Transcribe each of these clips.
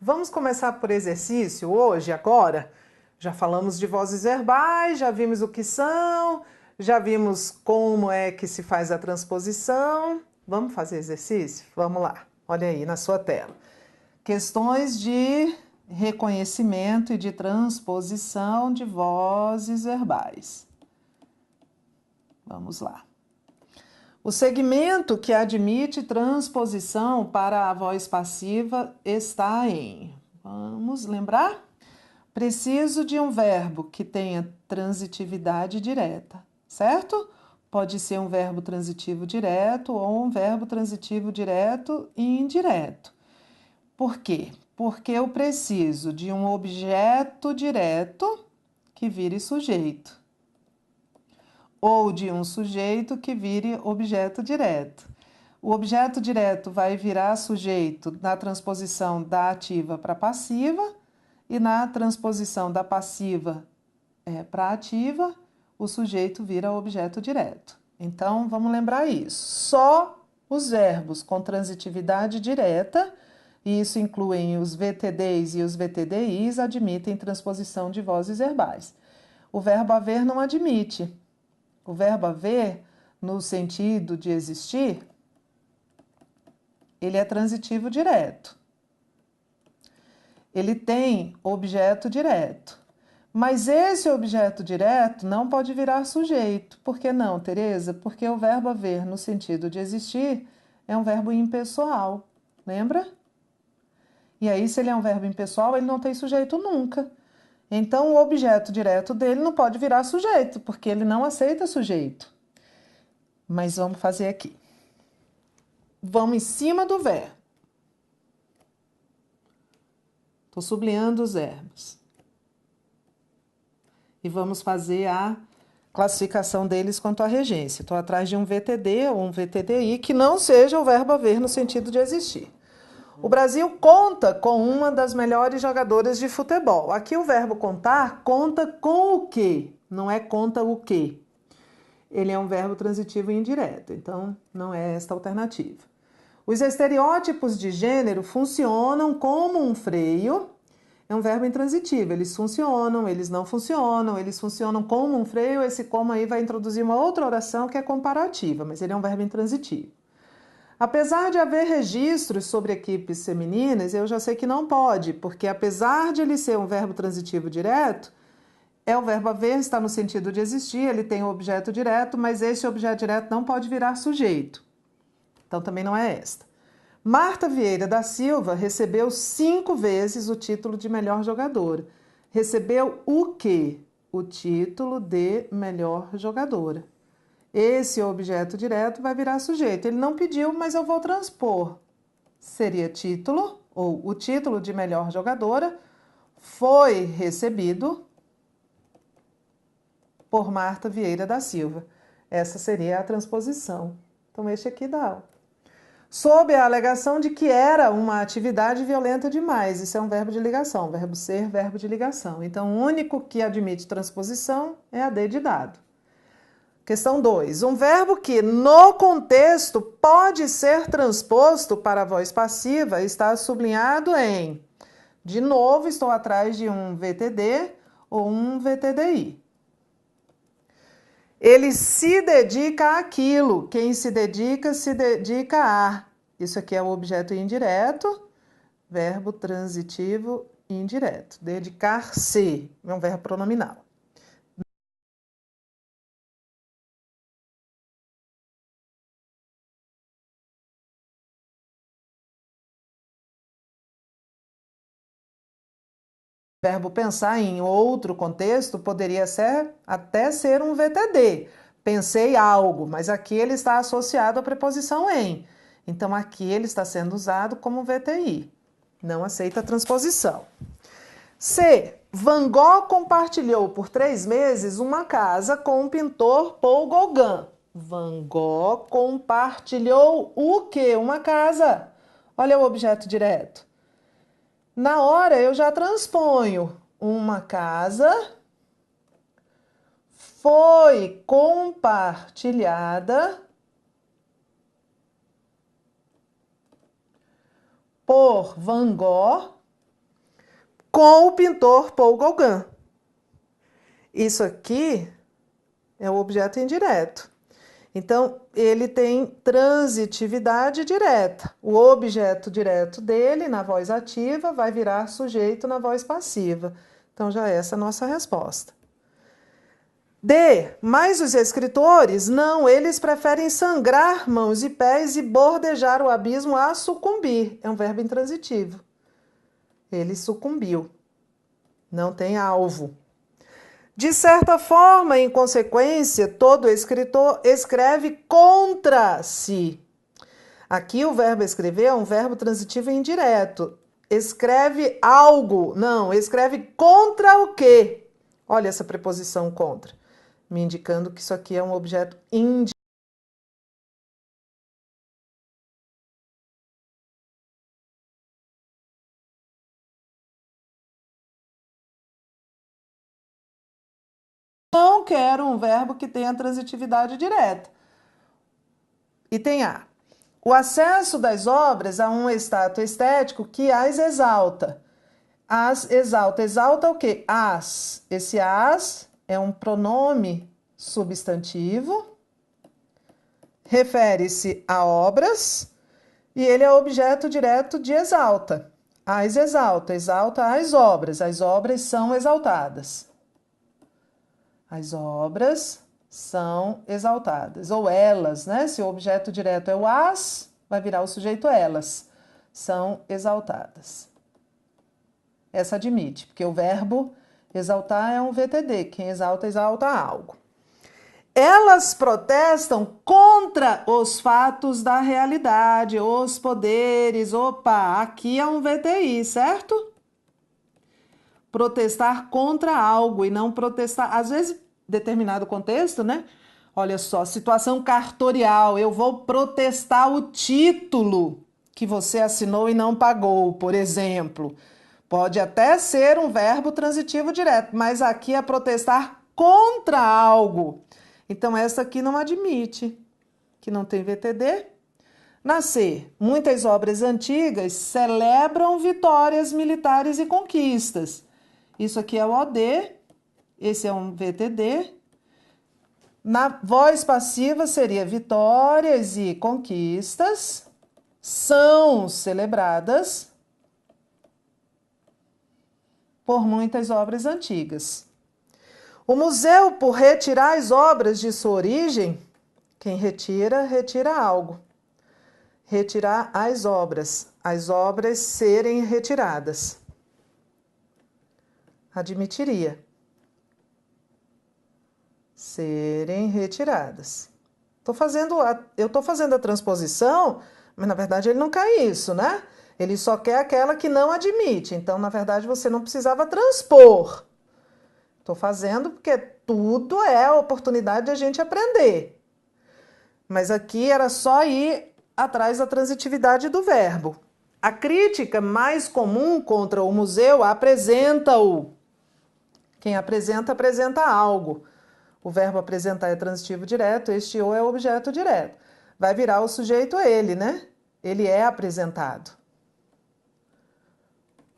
Vamos começar por exercício hoje, agora? Já falamos de vozes verbais, já vimos o que são, já vimos como é que se faz a transposição. Vamos fazer exercício? Vamos lá, olha aí na sua tela. Questões de reconhecimento e de transposição de vozes verbais. Vamos lá. O segmento que admite transposição para a voz passiva está em... Vamos lembrar? Preciso de um verbo que tenha transitividade direta, certo? Pode ser um verbo transitivo direto ou um verbo transitivo direto e indireto. Por quê? Porque eu preciso de um objeto direto que vire sujeito, ou de um sujeito que vire objeto direto. O objeto direto vai virar sujeito na transposição da ativa para passiva e na transposição da passiva para ativa, o sujeito vira objeto direto. Então, vamos lembrar isso. Só os verbos com transitividade direta, e isso inclui os VTDs e os VTDIs, admitem transposição de vozes verbais. O verbo haver não admite. O verbo haver, no sentido de existir, ele é transitivo direto. Ele tem objeto direto. Mas esse objeto direto não pode virar sujeito. Por que não, Tereza? Porque o verbo haver, no sentido de existir, é um verbo impessoal. Lembra? E aí, se ele é um verbo impessoal, ele não tem sujeito nunca. Então, o objeto direto dele não pode virar sujeito, porque ele não aceita sujeito. Mas vamos fazer aqui. Vamos em cima do verbo. Estou sublinhando os verbos. E vamos fazer a classificação deles quanto à regência. Estou atrás de um VTD ou um VTDI que não seja o verbo haver no sentido de existir. O Brasil conta com uma das melhores jogadoras de futebol. Aqui o verbo contar conta com o quê? Não é conta o quê. Ele é um verbo transitivo e indireto, então não é esta alternativa. Os estereótipos de gênero funcionam como um freio. É um verbo intransitivo. Eles funcionam, eles não funcionam, eles funcionam como um freio. Esse como aí vai introduzir uma outra oração que é comparativa, mas ele é um verbo intransitivo. Apesar de haver registros sobre equipes femininas, eu já sei que não pode, porque apesar de ele ser um verbo transitivo direto, o verbo haver, está no sentido de existir, ele tem o objeto direto, mas esse objeto direto não pode virar sujeito. Então também não é esta. Marta Vieira da Silva recebeu 5 vezes o título de melhor jogadora. Recebeu o quê? O título de melhor jogadora. Esse objeto direto vai virar sujeito. Ele não pediu, mas eu vou transpor. Seria título, ou o título de melhor jogadora foi recebido por Marta Vieira da Silva. Essa seria a transposição. Então, este aqui dá. Sob a alegação de que era uma atividade violenta demais. Isso é um verbo de ligação, verbo ser, verbo de ligação. Então, o único que admite transposição é a D de dado. Questão 2. Um verbo que, no contexto, pode ser transposto para a voz passiva está sublinhado em... De novo, estou atrás de um VTD ou um VTDI. Ele se dedica àquilo. Quem se dedica a. Isso aqui é o objeto indireto, verbo transitivo indireto. Dedicar-se é um verbo pronominal. O verbo pensar em outro contexto poderia até ser um VTD. Pensei algo, mas aqui ele está associado à preposição em. Então, aqui ele está sendo usado como VTI. Não aceita a transposição. C. Van Gogh compartilhou por 3 meses uma casa com o pintor Paul Gauguin. Van Gogh compartilhou o quê? Uma casa. Olha o objeto direto. Na hora eu já transponho. Uma casa foi compartilhada por Van Gogh com o pintor Paul Gauguin. Isso aqui é o objeto indireto. Então, ele tem transitividade direta. O objeto direto dele, na voz ativa, vai virar sujeito na voz passiva. Então, já é essa a nossa resposta. D. Mas os escritores, não, eles preferem sangrar mãos e pés e bordejar o abismo a sucumbir. É um verbo intransitivo. Ele sucumbiu. Não tem alvo. De certa forma, em consequência, todo escritor escreve contra si. Aqui o verbo escrever é um verbo transitivo indireto. Escreve algo. Não, escreve contra o quê? Olha essa preposição contra, me indicando que isso aqui é um objeto indireto. Não quero um verbo que tenha transitividade direta. Item A. O acesso das obras a um status estético que as exalta. As exalta. Exalta o quê? As. Esse as é um pronome substantivo, refere-se a obras e ele é objeto direto de exalta. As exalta. Exalta as obras. As obras são exaltadas. As obras são exaltadas. Ou elas, né? Se o objeto direto é o as, vai virar o sujeito elas. São exaltadas. Essa admite, porque o verbo exaltar é um VTD. Quem exalta, exalta algo. Elas protestam contra os fatos da realidade, os poderes. Opa, aqui é um VTI, certo? Protestar contra algo e não protestar. Às vezes, determinado contexto, né? Olha só, situação cartorial. Eu vou protestar o título que você assinou e não pagou, por exemplo. Pode até ser um verbo transitivo direto, mas aqui é protestar contra algo. Então, essa aqui não admite, que não tem VTD. Nascer. Muitas obras antigas celebram vitórias militares e conquistas. Isso aqui é o OD, esse é um VTD. Na voz passiva seria vitórias e conquistas são celebradas por muitas obras antigas. O museu, por retirar as obras de sua origem, quem retira, retira algo. Retirar as obras serem retiradas. Admitiria. Serem retiradas. Eu estou fazendo a transposição, mas na verdade ele não quer isso, né? Ele só quer aquela que não admite. Então, na verdade, você não precisava transpor. Estou fazendo porque tudo é a oportunidade de a gente aprender. Mas aqui era só ir atrás da transitividade do verbo. A crítica mais comum contra o museu apresenta-o. Quem apresenta, apresenta algo. O verbo apresentar é transitivo direto, este o é o objeto direto. Vai virar o sujeito ele, né? Ele é apresentado.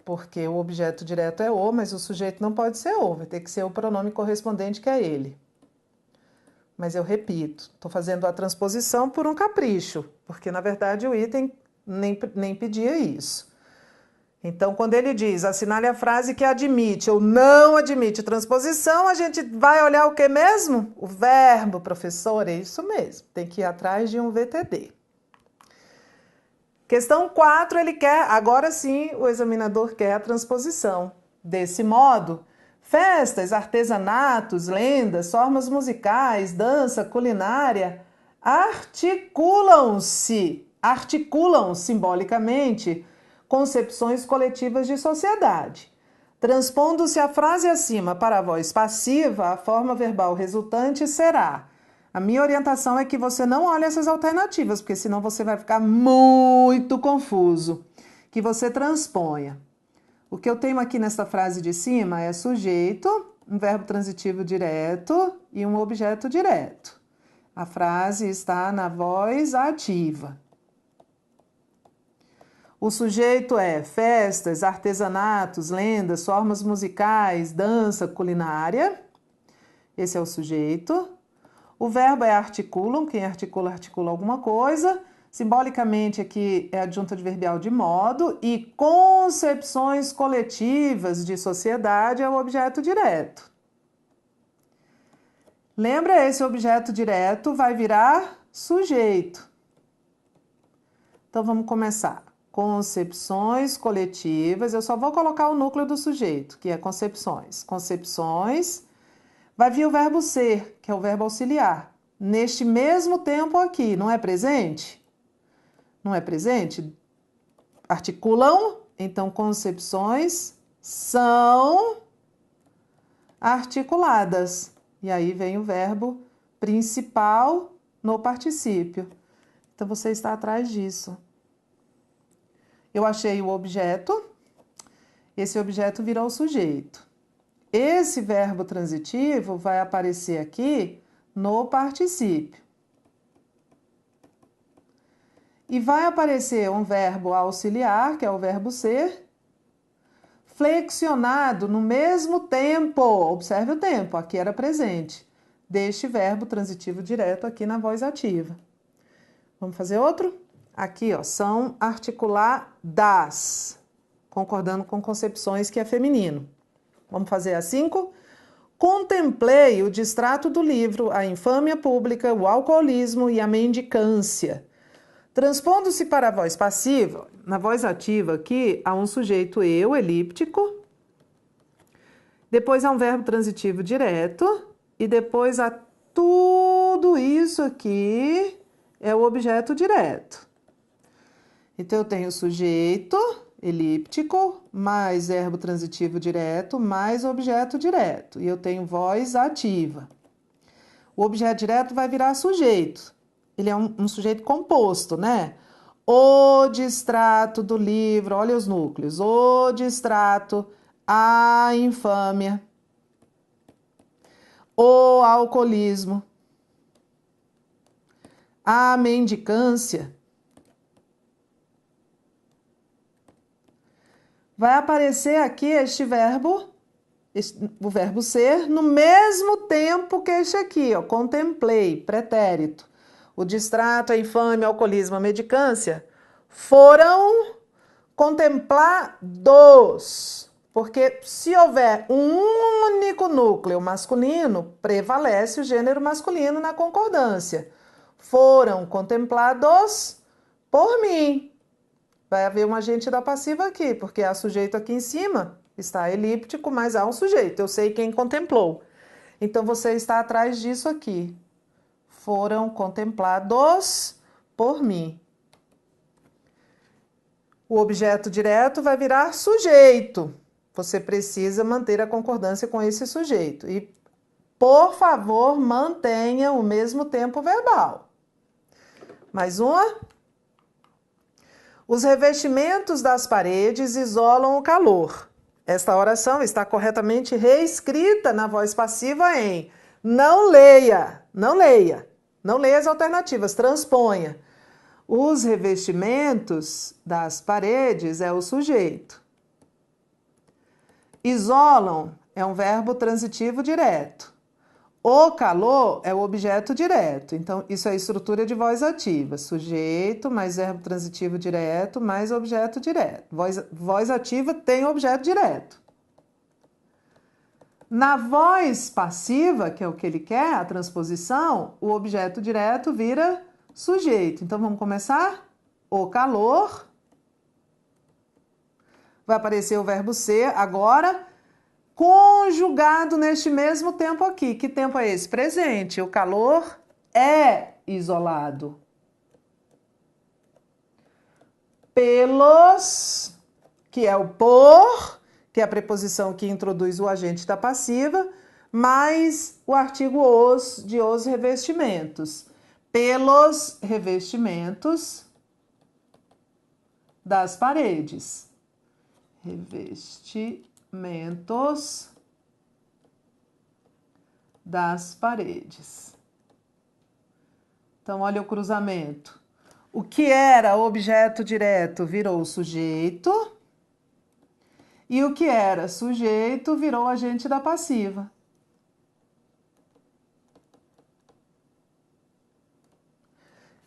Porque o objeto direto é o, mas o sujeito não pode ser o, vai ter que ser o pronome correspondente que é ele. Mas eu repito, estou fazendo a transposição por um capricho, porque na verdade o item nem pedia isso. Então, quando ele diz, assinale a frase que admite ou não admite transposição, a gente vai olhar o que mesmo? O verbo, professor, é isso mesmo. Tem que ir atrás de um VTD. Questão 4, ele quer, agora sim, o examinador quer a transposição. Desse modo, festas, artesanatos, lendas, formas musicais, dança, culinária, articulam simbolicamente concepções coletivas de sociedade. Transpondo-se a frase acima para a voz passiva, a forma verbal resultante será: a minha orientação é que você não olhe essas alternativas, porque senão você vai ficar muito confuso. Que você transponha. O que eu tenho aqui nessa frase de cima é sujeito, um verbo transitivo direto e um objeto direto. A frase está na voz ativa. O sujeito é festas, artesanatos, lendas, formas musicais, dança, culinária. Esse é o sujeito. O verbo é articulum, quem articula, articula alguma coisa. Simbolicamente aqui é adjunto adverbial de modo. E concepções coletivas de sociedade é o objeto direto. Lembra, esse objeto direto vai virar sujeito. Então vamos começar. Concepções coletivas, eu só vou colocar o núcleo do sujeito, que é concepções. Concepções, vai vir o verbo ser, que é o verbo auxiliar. Neste mesmo tempo aqui, não é presente? Não é presente? Articulam, então concepções são articuladas. E aí vem o verbo principal no particípio. Então você está atrás disso. Eu achei o objeto, esse objeto virou o sujeito. Esse verbo transitivo vai aparecer aqui no particípio. E vai aparecer um verbo auxiliar, que é o verbo ser, flexionado no mesmo tempo. Observe o tempo, aqui era presente, deste verbo transitivo direto aqui na voz ativa. Vamos fazer outro? Aqui, ó, são articuladas, concordando com concepções que é feminino. Vamos fazer a 5? Contemplei o distrato do livro, a infâmia pública, o alcoolismo e a mendicância. Transpondo-se para a voz passiva, na voz ativa aqui há um sujeito eu, elíptico, depois há um verbo transitivo direto e depois há tudo isso aqui é o objeto direto. Então eu tenho sujeito elíptico mais verbo transitivo direto mais objeto direto e eu tenho voz ativa. O objeto direto vai virar sujeito. Ele é um sujeito composto, né? O distrato do livro, olha os núcleos. O distrato, a infâmia, o alcoolismo, a mendicância. Vai aparecer aqui este verbo, o verbo ser, no mesmo tempo que este aqui, ó, contemplei, pretérito. O distrato, a infâmia, o alcoolismo, a mendicância foram contemplados. Porque se houver um único núcleo masculino, prevalece o gênero masculino na concordância. Foram contemplados por mim. Vai haver um agente da passiva aqui, porque há sujeito aqui em cima, está elíptico, mas há um sujeito. Eu sei quem contemplou. Então, você está atrás disso aqui. Foram contemplados por mim. O objeto direto vai virar sujeito. Você precisa manter a concordância com esse sujeito. E, por favor, mantenha o mesmo tempo verbal. Mais uma. Os revestimentos das paredes isolam o calor. Esta oração está corretamente reescrita na voz passiva em não leia, não leia. Não leia as alternativas, transponha. Os revestimentos das paredes é o sujeito. Isolam é um verbo transitivo direto. O calor é o objeto direto. Então, isso é a estrutura de voz ativa. Sujeito mais verbo transitivo direto mais objeto direto. Voz ativa tem objeto direto. Na voz passiva, que é o que ele quer, a transposição, o objeto direto vira sujeito. Então, vamos começar? O calor. Vai aparecer o verbo ser agora, conjugado neste mesmo tempo aqui. Que tempo é esse? Presente. O calor é isolado. Pelos, que é o por, que é a preposição que introduz o agente da passiva, mais o artigo os, de os revestimentos. Pelos revestimentos das paredes. Revestimentos das paredes. Então, olha o cruzamento. O que era objeto direto virou sujeito. E o que era sujeito virou agente da passiva.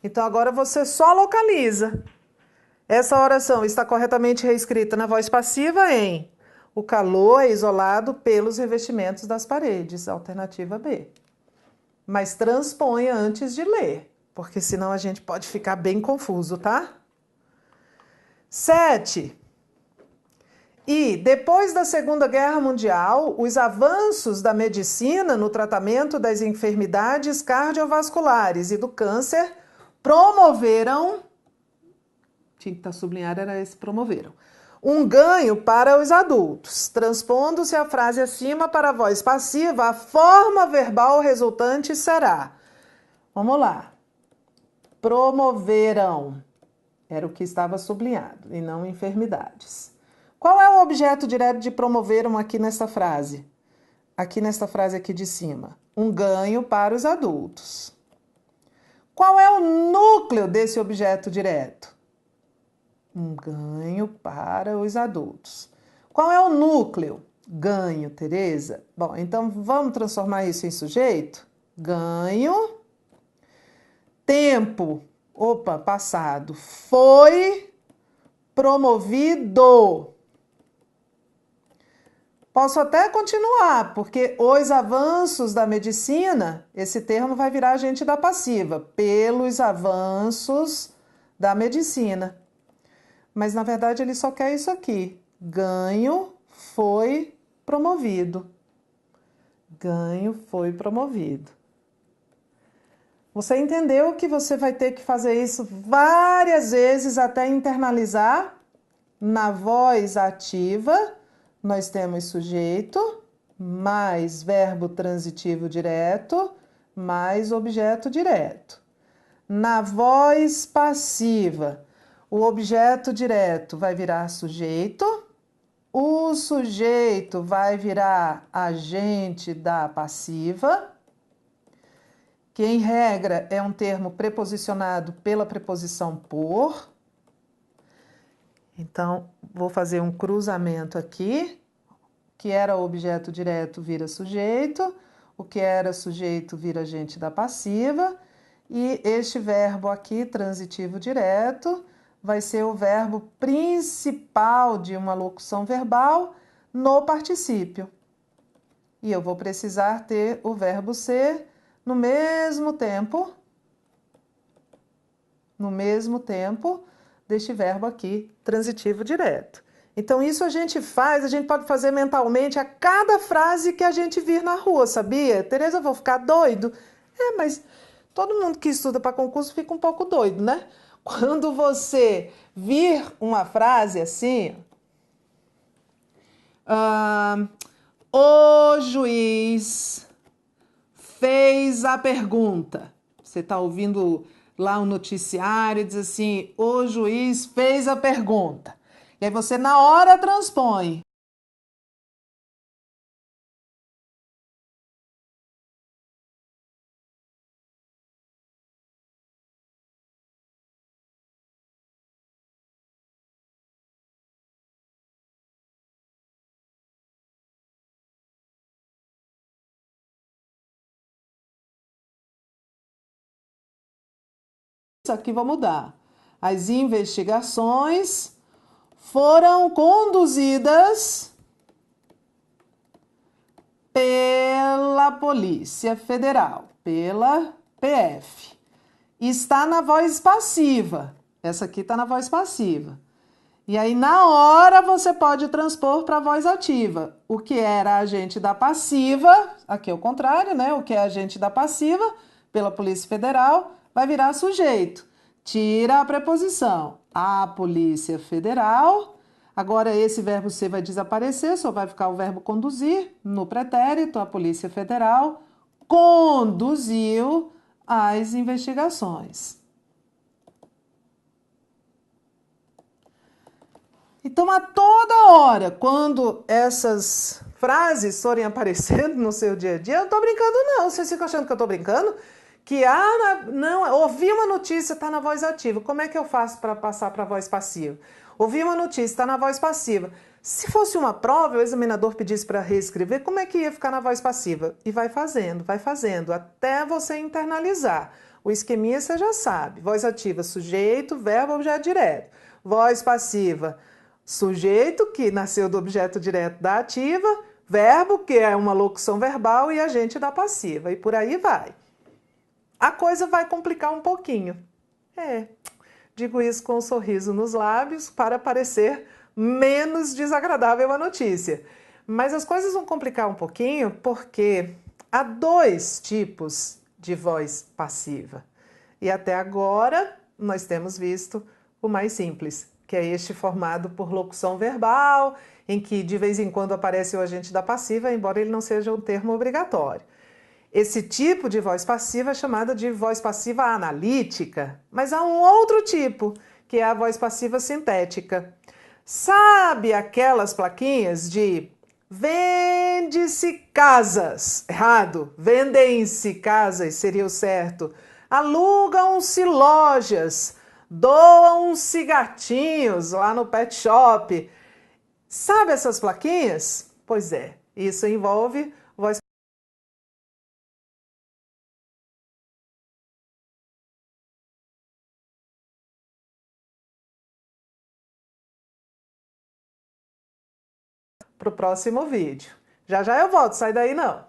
Então agora você só localiza. Essa oração está corretamente reescrita na voz passiva em: o calor é isolado pelos revestimentos das paredes, alternativa B. Mas transponha antes de ler, porque senão a gente pode ficar bem confuso, tá? 7. E, depois da Segunda Guerra Mundial, os avanços da medicina no tratamento das enfermidades cardiovasculares e do câncer promoveram, tinha que estar sublinhado, era esse, promoveram, um ganho para os adultos. Transpondo-se a frase acima para a voz passiva, a forma verbal resultante será, vamos lá, promoveram, era o que estava sublinhado, e não enfermidades. Qual é o objeto direto de promoveram aqui nesta frase? Aqui nesta frase aqui de cima. Um ganho para os adultos. Qual é o núcleo desse objeto direto? Um ganho para os adultos. Qual é o núcleo? Ganho, Tereza. Bom, então vamos transformar isso em sujeito? Ganho. Tempo. Opa, passado. Foi promovido. Posso até continuar, porque os avanços da medicina, esse termo vai virar agente da passiva, pelos avanços da medicina. Mas, na verdade, ele só quer isso aqui. Ganho foi promovido. Ganho foi promovido. Você entendeu que você vai ter que fazer isso várias vezes até internalizar? Na voz ativa, nós temos sujeito, mais verbo transitivo direto, mais objeto direto. Na voz passiva, o objeto direto vai virar sujeito, o sujeito vai virar agente da passiva, que em regra é um termo preposicionado pela preposição por. Então, vou fazer um cruzamento aqui. O que era objeto direto vira sujeito, o que era sujeito vira agente da passiva, e este verbo aqui, transitivo direto, vai ser o verbo principal de uma locução verbal no particípio. E eu vou precisar ter o verbo ser no mesmo tempo deste verbo aqui, transitivo direto. Então, isso a gente pode fazer mentalmente a cada frase que a gente vir na rua, sabia? Tereza, eu vou ficar doido? Mas todo mundo que estuda para concurso fica um pouco doido, né? Quando você vir uma frase assim, o juiz fez a pergunta. Você está ouvindo lá um noticiário e diz assim, o juiz fez a pergunta. E aí você na hora transpõe. Isso aqui vai mudar. As investigações foram conduzidas pela Polícia Federal, pela PF. Está na voz passiva. Essa aqui está na voz passiva. E aí, na hora, você pode transpor para a voz ativa. O que era agente da passiva, aqui é o contrário, né? O que é agente da passiva, pela Polícia Federal, vai virar sujeito. Tira a preposição. A Polícia Federal. Agora, esse verbo ser vai desaparecer, só vai ficar o verbo conduzir no pretérito. A Polícia Federal conduziu as investigações. Então, a toda hora, quando essas frases forem aparecendo no seu dia a dia, eu não estou brincando não, vocês ficam achando que eu estou brincando? Que, não, ouvi uma notícia, está na voz ativa. Como é que eu faço para passar para a voz passiva? Ouvi uma notícia, está na voz passiva. Se fosse uma prova, o examinador pedisse para reescrever, como é que ia ficar na voz passiva? E vai fazendo, até você internalizar. O esqueminha você já sabe. Voz ativa, sujeito, verbo, objeto direto. Voz passiva, sujeito, que nasceu do objeto direto da ativa, verbo, que é uma locução verbal, e agente da passiva. E por aí vai. A coisa vai complicar um pouquinho. Digo isso com um sorriso nos lábios para parecer menos desagradável a notícia. Mas as coisas vão complicar um pouquinho porque há dois tipos de voz passiva. E até agora nós temos visto o mais simples, que é este formado por locução verbal, em que de vez em quando aparece o agente da passiva, embora ele não seja um termo obrigatório. Esse tipo de voz passiva é chamada de voz passiva analítica, mas há um outro tipo, que é a voz passiva sintética. Sabe aquelas plaquinhas de vende-se casas? Errado, vendem-se casas seria o certo. Alugam-se lojas, doam-se gatinhos lá no pet shop. Sabe essas plaquinhas? Pois é, isso envolve voz para o próximo vídeo. Já já eu volto, sai daí não.